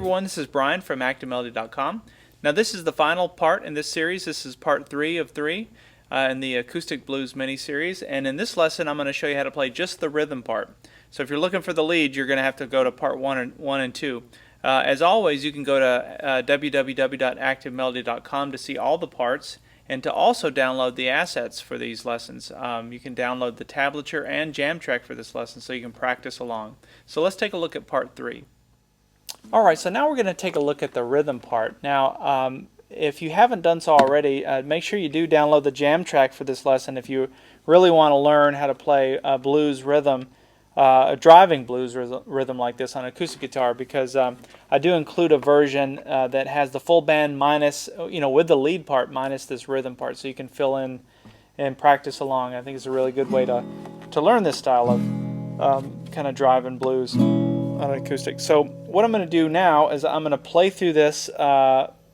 everyone, this is Brian from ActiveMelody.com. Now this is the final part in this series. This is part 3 of 3 in the Acoustic Blues mini-series, and in this lesson I'm going to show you how to play just the rhythm part. So if you're looking for the lead, you're going to have to go to part 1 and 2. As always, you can go to www.activemelody.com to see all the parts and to also download the assets for these lessons. You can download the tablature and jam track for this lesson so you can practice along. So let's take a look at part 3. Alright, so now we're going to take a look at the rhythm part. Now, if you haven't done so already, make sure you do download the jam track for this lesson if you really want to learn how to play blues rhythm, a driving blues rhythm like this on acoustic guitar, because I do include a version that has the full band minus, with the lead part minus this rhythm part, so you can fill in and practice along. I think it's a really good way to learn this style of kind of driving blues on acoustic. So what I'm going to do now is I'm going to play through this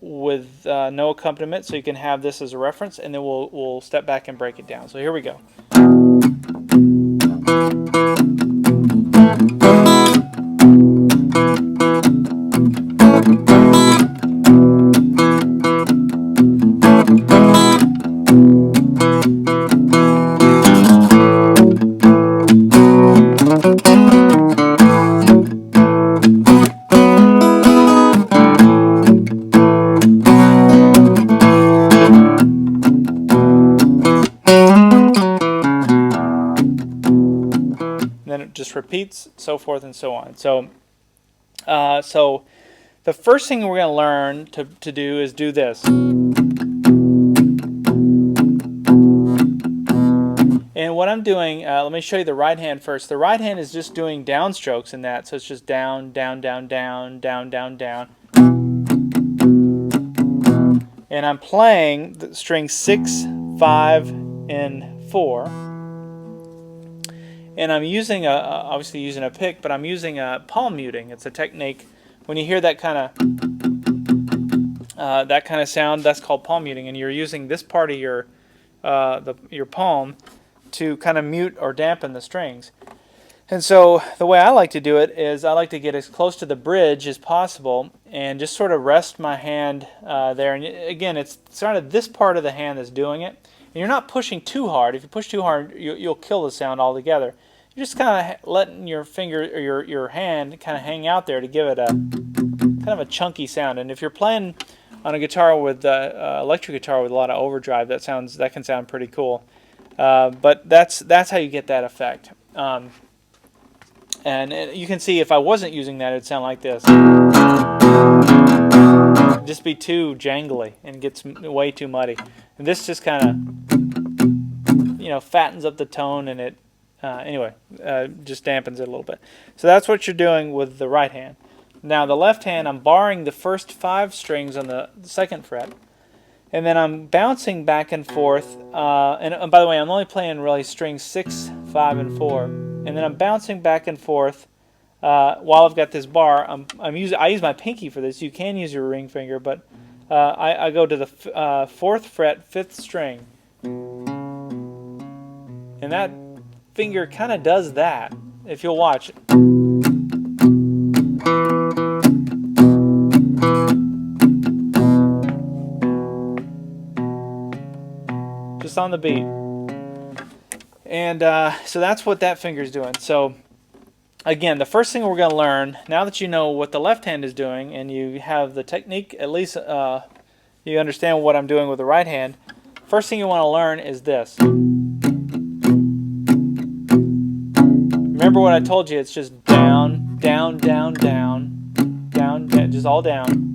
with no accompaniment, so you can have this as a reference, and then we'll step back and break it down. So here we go. Then it just repeats, so forth and so on. So the first thing we're going to learn to do is do this. And what I'm doing, let me show you the right hand first. The right hand is just doing downstrokes in that, so it's just down, down, down, down, down, down, down. And I'm playing the string 6, 5, and 4. And I'm using obviously using a pick, but I'm using a palm muting. It's a technique. When you hear that kind of sound, that's called palm muting, and you're using this part of your palm to kind of mute or dampen the strings. And so the way I like to do it is I like to get as close to the bridge as possible and just sort of rest my hand there. And again, it's sort of this part of the hand that's doing it. And you're not pushing too hard. If you push too hard, you'll kill the sound altogether. You're just kind of letting your finger or your hand kind of hang out there to give it a kind of a chunky sound. And if you're playing on a guitar with electric guitar with a lot of overdrive, that can sound pretty cool. But that's how you get that effect. And you can see if I wasn't using that, it'd sound like this. It'd just be too jangly and gets way too muddy. And this just kind of, fattens up the tone, and it, just dampens it a little bit. So that's what you're doing with the right hand. Now the left hand, I'm barring the first 5 strings on the 2nd fret, and then I'm bouncing back and forth. And by the way, I'm only playing really strings 6, 5, and 4, and then I'm bouncing back and forth while I've got this bar. I use my pinky for this. You can use your ring finger, but I go to the 4th fret, 5th string, and that finger kind of does that, if you'll watch. Just on the beat. And so that's what that finger's doing. So again, the first thing we're going to learn, now that you know what the left hand is doing and you have the technique, at least you understand what I'm doing with the right hand, first thing you want to learn is this. Remember what I told you, it's just down, down, down, down, down, down, just all down.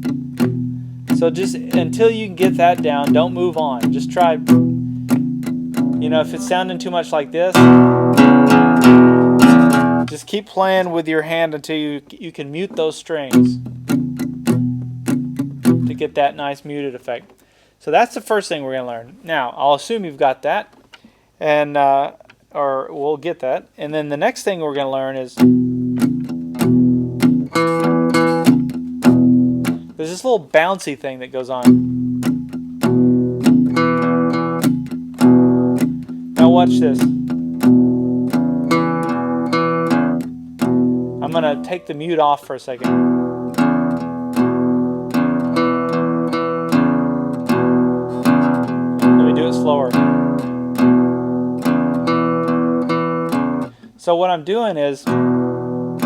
So just until you can get that down, don't move on. Just try, if it's sounding too much like this, just keep playing with your hand until you can mute those strings to get that nice muted effect. So that's the first thing we're going to learn. Now, I'll assume you've got that, and or we'll get that. And then the next thing we're going to learn is there's this little bouncy thing that goes on. Now watch this. I'm going to take the mute off for a second. slower. So what I'm doing is I'm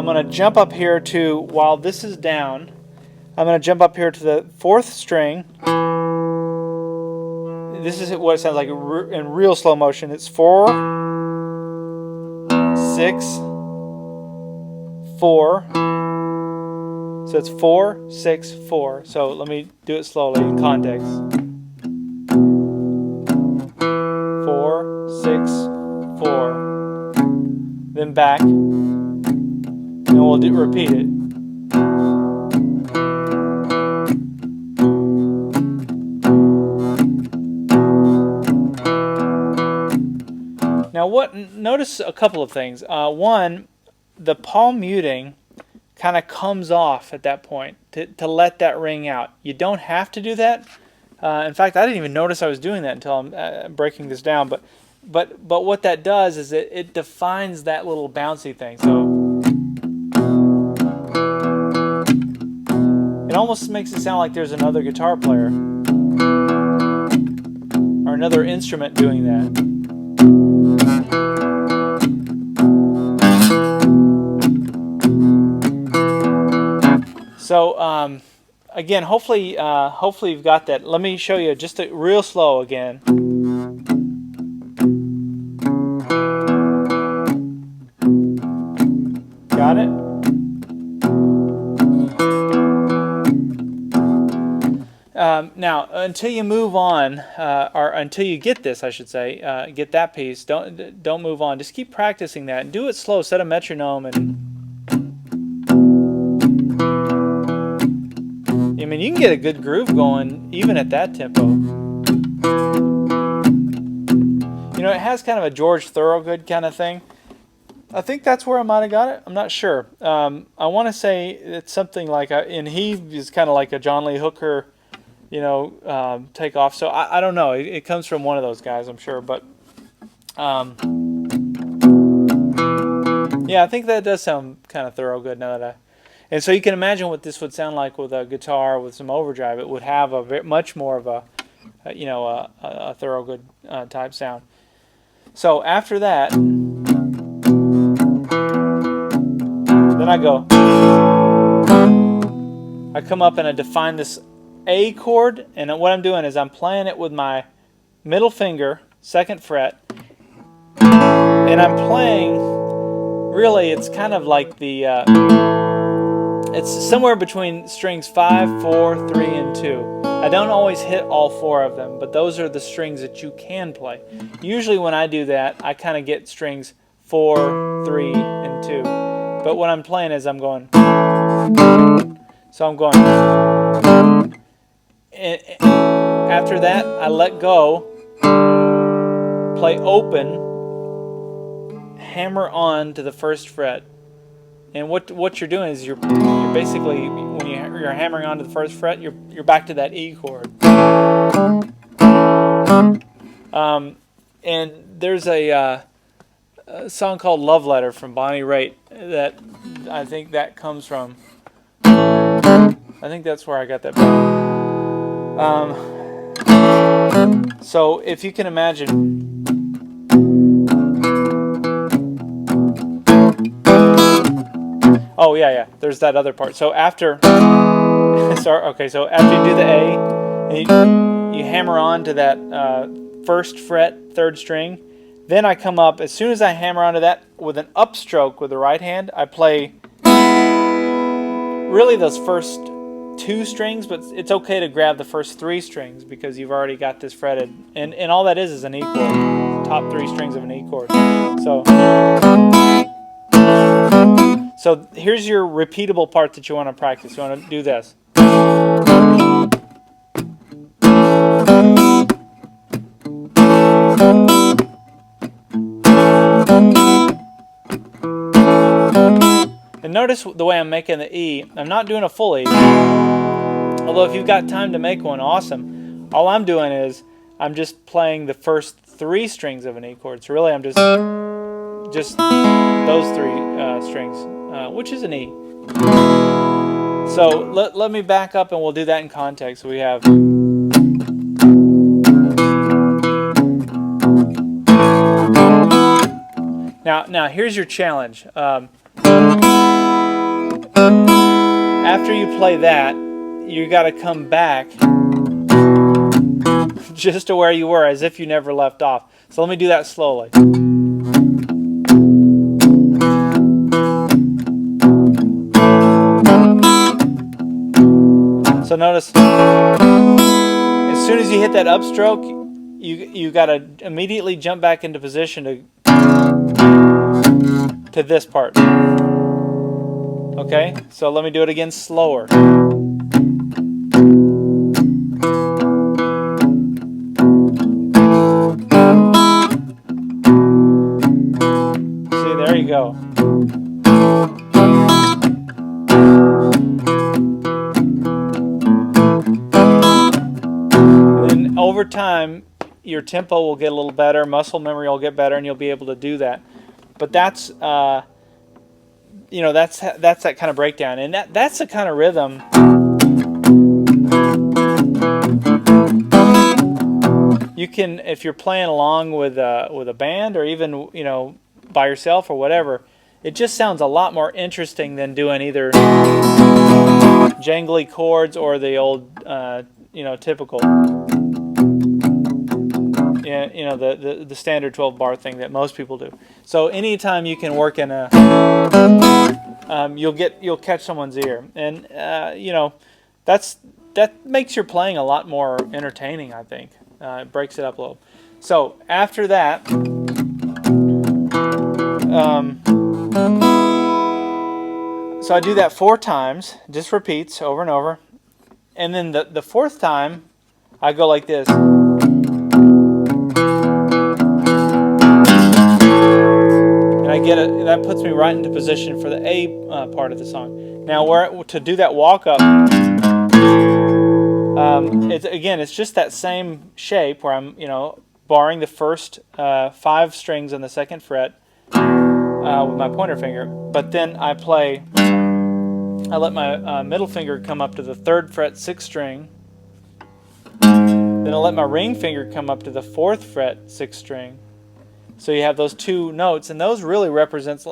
going to jump up here to, while this is down, I'm going to jump up here to the 4th string. This is what it sounds like in real slow motion. It's 4, 6, 4. So it's 4, 6, 4. So let me do it slowly in context. 4, 6, 4. Then back. And we'll repeat it. Now notice a couple of things. One, the palm muting kind of comes off at that point to let that ring out. You don't have to do that. In fact, I didn't even notice I was doing that until I'm breaking this down. But what that does is it defines that little bouncy thing. So it almost makes it sound like there's another guitar player or another instrument doing that. So again, hopefully you've got that. Let me show you just real slow again. Got it? Now, until you move on, or until you get this, I should say, get that piece. Don't move on. Just keep practicing that and do it slow. Set a metronome and. I mean, you can get a good groove going even at that tempo. You know, it has kind of a George Thorogood kind of thing. I think that's where I might have got it. I'm not sure. I want to say it's something like, and he is kind of like a John Lee Hooker, you know, takeoff. So I don't know. It comes from one of those guys, I'm sure. But yeah, I think that does sound kind of Thorogood now that and so you can imagine what this would sound like with a guitar with some overdrive. It would have a much more of a, you know, a Thorogood type sound. So after that, then I go. I come up and I define this A chord, and what I'm doing is I'm playing it with my middle finger, 2nd fret, and I'm playing. Really, it's kind of like the. It's somewhere between strings 5, 4, 3, and 2. I don't always hit all 4 of them, but those are the strings that you can play. Usually when I do that, I kind of get strings 4, 3, and 2. But what I'm playing is I'm going. So I'm going. And after that, I let go, play open, hammer on to the 1st fret. And what you're doing is you're basically, when you're hammering onto the 1st fret, you're back to that E chord. And there's a song called "Love Letter" from Bonnie Raitt that I think that comes from. I think that's where I got that from. So if you can imagine. Oh yeah. There's that other part. So after, sorry. Okay. So after you do the A, and you hammer on to that 1st fret, 3rd string, then I come up. As soon as I hammer onto that with an upstroke with the right hand, I play really those first 2 strings, but it's okay to grab the first 3 strings because you've already got this fretted, and all that is an E chord. Top 3 strings of an E chord. So here's your repeatable part that you want to practice. You want to do this. And notice the way I'm making the E. I'm not doing a full E. Although if you've got time to make one, awesome. All I'm doing is I'm just playing the first 3 strings of an E chord. So really I'm just those 3 strings. Which is an E. So let me back up and we'll do that in context. So we have. Now here's your challenge. After you play that, you got to come back just to where you were, as if you never left off. So let me do that slowly. So notice, as soon as you hit that upstroke, you got to immediately jump back into position to this part. Okay, so let me do it again slower. See, there you go. And then over time, your tempo will get a little better, muscle memory will get better, and you'll be able to do that. But that's that's that kind of breakdown, and that's the kind of rhythm you can, if you're playing along with a band, or even by yourself or whatever. It just sounds a lot more interesting than doing either jangly chords or the old typical the standard 12 bar thing that most people do. So anytime you can work in a you'll catch someone's ear, and that makes your playing a lot more entertaining, I think. It breaks it up a little. So after that, so I do that 4 times, just repeats over and over, and then the 4th time I go like this. That puts me right into position for the A part of the song. Now, to do that walk up, it's just that same shape where I'm, barring the first 5 strings on the 2nd fret with my pointer finger. But then I let my middle finger come up to the 3rd fret 6th string. Then I let my ring finger come up to the 4th fret 6th string. So you have those 2 notes, and those really represent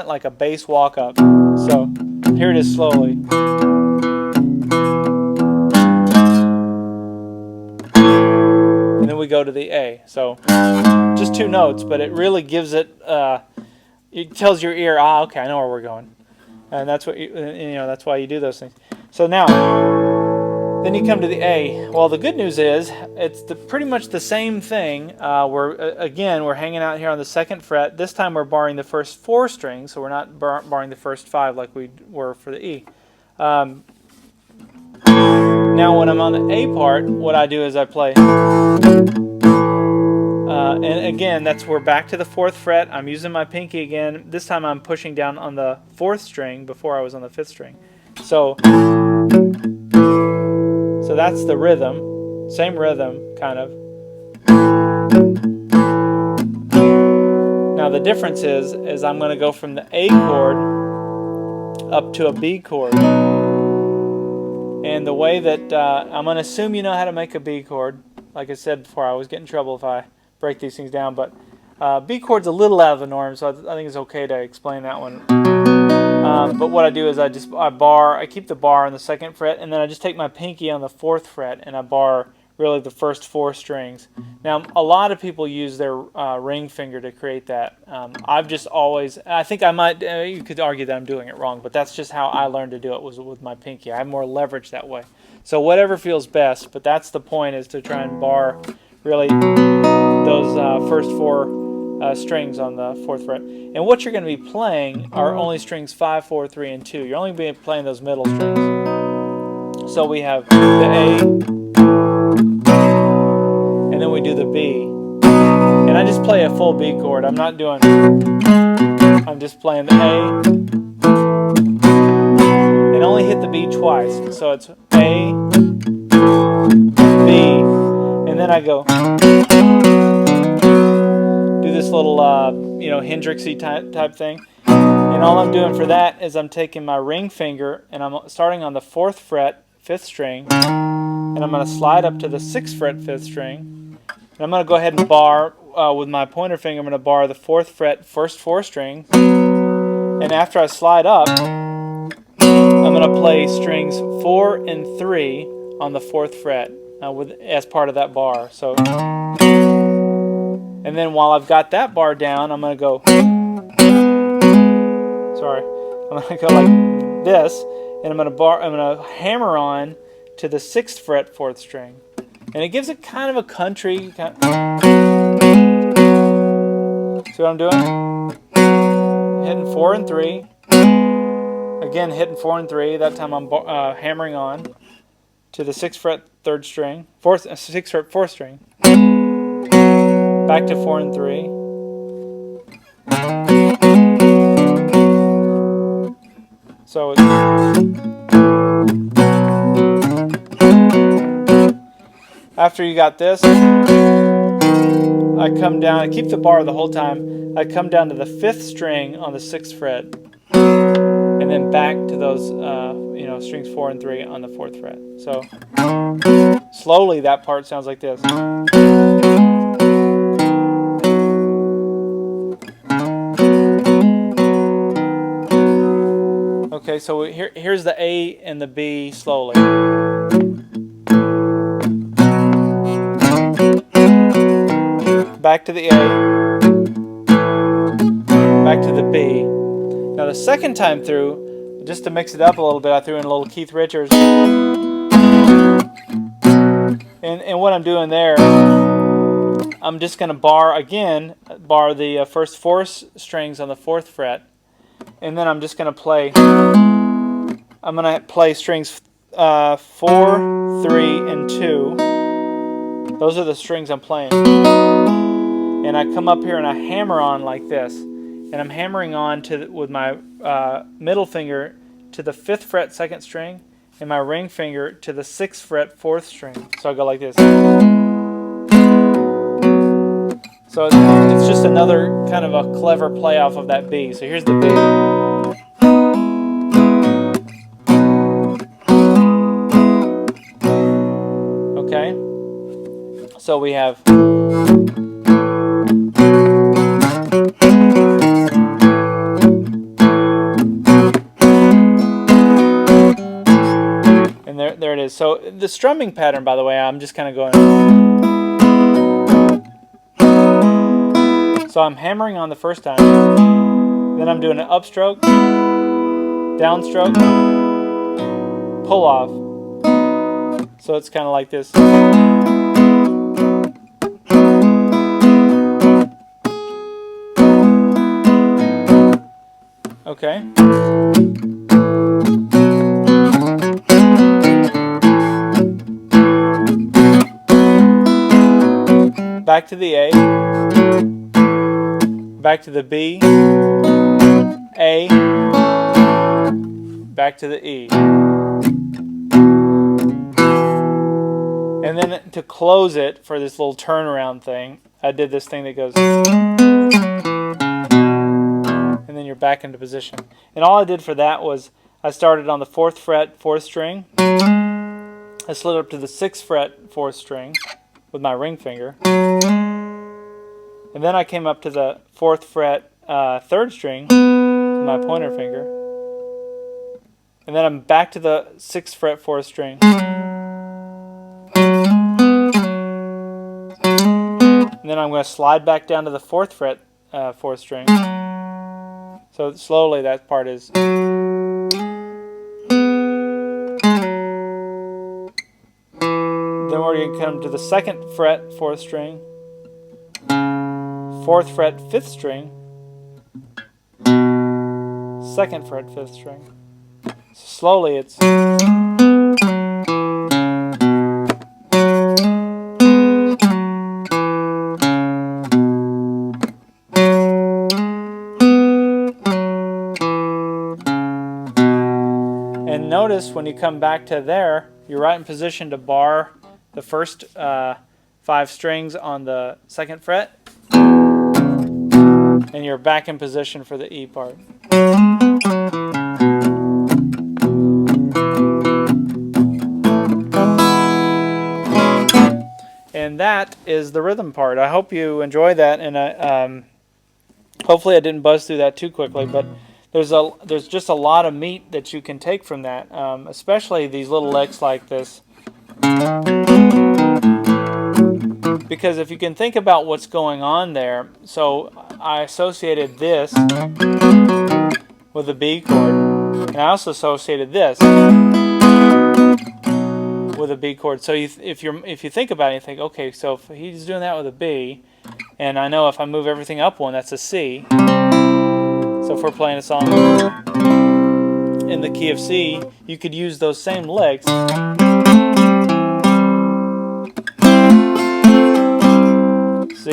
like a bass walk up. So here it is slowly. And then we go to the A. So just 2 notes, but it really gives it. It tells your ear, okay, I know where we're going, and that's what that's why you do those things. So now, then you come to the A. Well, the good news is it's pretty much the same thing. We're hanging out here on the 2nd fret. This time we're barring the first 4 strings, so we're not barring the first 5 like we were for the E. Now when I'm on the A part, what I do is I play, and again, we're back to the 4th fret. I'm using my pinky again. This time I'm pushing down on the 4th string before I was on the 5th string. So that's the rhythm, same rhythm, kind of. Now the difference is I'm going to go from the A chord up to a B chord. And the way that, I'm going to assume you know how to make a B chord. Like I said before, I always get in trouble if I break these things down, but B chord's a little out of the norm, so I think it's okay to explain that one. But what I do is I keep the bar on the 2nd fret, and then I just take my pinky on the 4th fret and I bar really the first 4 strings. Now, a lot of people use their ring finger to create that. I've just always, I think I might, you could argue that I'm doing it wrong, but that's just how I learned to do it, was with my pinky. I have more leverage that way. So whatever feels best, but that's the point, is to try and bar really those first 4 strings on the 4th fret. And what you're going to be playing are only strings 5, 4, 3, and 2. You're only going to be playing those middle strings. So we have the A, and then we do the B. And I just play a full B chord. I'm just playing the A, and only hit the B twice. So it's A, B, and then I go do this little Hendrixy type thing. And all I'm doing for that is I'm taking my ring finger and I'm starting on the 4th fret 5th string, and I'm going to slide up to the 6th fret 5th string, and I'm going to go ahead and bar with my pointer finger, I'm going to bar the 4th fret, first 4 strings, and after I slide up, I'm going to play strings 4 and 3 on the 4th fret as part of that bar. So, and then while I've got that bar down, I'm going to go. Sorry, I'm going to go like this, and I'm going to hammer on to the 6th fret 4th string, and it gives it kind of a country. See what I'm doing? Hitting 4 and 3. Again, hitting 4 and 3. That time I'm hammering on to the 6th fret 3rd string, 6th fret 4th string. Back to 4 and 3. So after you got this, I come down. I keep the bar the whole time. I come down to the 5th string on the 6th fret, and then back to those strings 4 and 3 on the 4th fret. So slowly, that part sounds like this. Okay, so here's the A and the B slowly. Back to the A, back to the B. Now the second time through, just to mix it up a little bit, I threw in a little Keith Richards. And what I'm doing there, I'm just going to bar the first 4 strings on the 4th fret, and then I'm just going to play. I'm going to play strings 4, 3, and 2. Those are the strings I'm playing. And I come up here and I hammer on like this, and I'm hammering on with my middle finger to the 5th fret 2nd string, and my ring finger to the 6th fret 4th string. So I go like this. So it's just another kind of a clever play off of that B. So here's the B. Okay. So we have. And there it is. So the strumming pattern, by the way, I'm just kind of going. So I'm hammering on the first time. Then I'm doing an upstroke, downstroke, pull off. So it's kind of like this. Okay. Back to the A, back to the B, A, back to the E. And then to close it for this little turnaround thing, I did this thing that goes, and then you're back into position. And all I did for that was I started on the 4th fret 4th string, I slid up to the 6th fret 4th string with my ring finger, and then I came up to the 4th fret 3rd string with my pointer finger, and then I'm back to the 6th fret 4th string, and then I'm going to slide back down to the 4th fret 4th string. So slowly that part is. Then we're going to come to the 2nd fret 4th string, 4th fret 5th string, 2nd fret 5th string. So slowly it's. And notice when you come back to there, you're right in position to bar the first 5 strings on the 2nd fret, and you're back in position for the E part. And And that is the rhythm part. I hope you enjoy that, and hopefully I didn't buzz through that too quickly, but there's just a lot of meat that you can take from that, especially these little licks like this. Because if you can think about what's going on there, so I associated this with a B chord, and I also associated this with a B chord. So if you think about it, you think, okay, so if he's doing that with a B, and I know if I move everything up one, that's a C. So if we're playing a song in the key of C, you could use those same licks. See?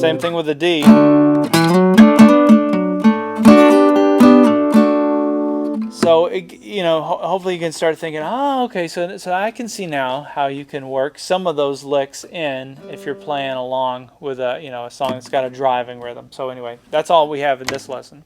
Same thing with a D. So, hopefully you can start thinking, oh, okay, so I can see now how you can work some of those licks in if you're playing along with a song that's got a driving rhythm. So anyway, that's all we have in this lesson.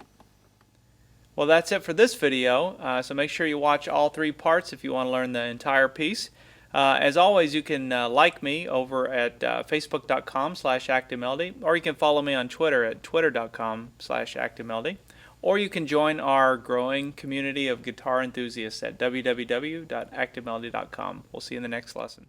Well, that's it for this video. So make sure you watch all 3 parts if you want to learn the entire piece. As always, you can like me over at facebook.com/activemelody, or you can follow me on Twitter at twitter.com/activemelody. Or you can join our growing community of guitar enthusiasts at www.activemelody.com. We'll see you in the next lesson.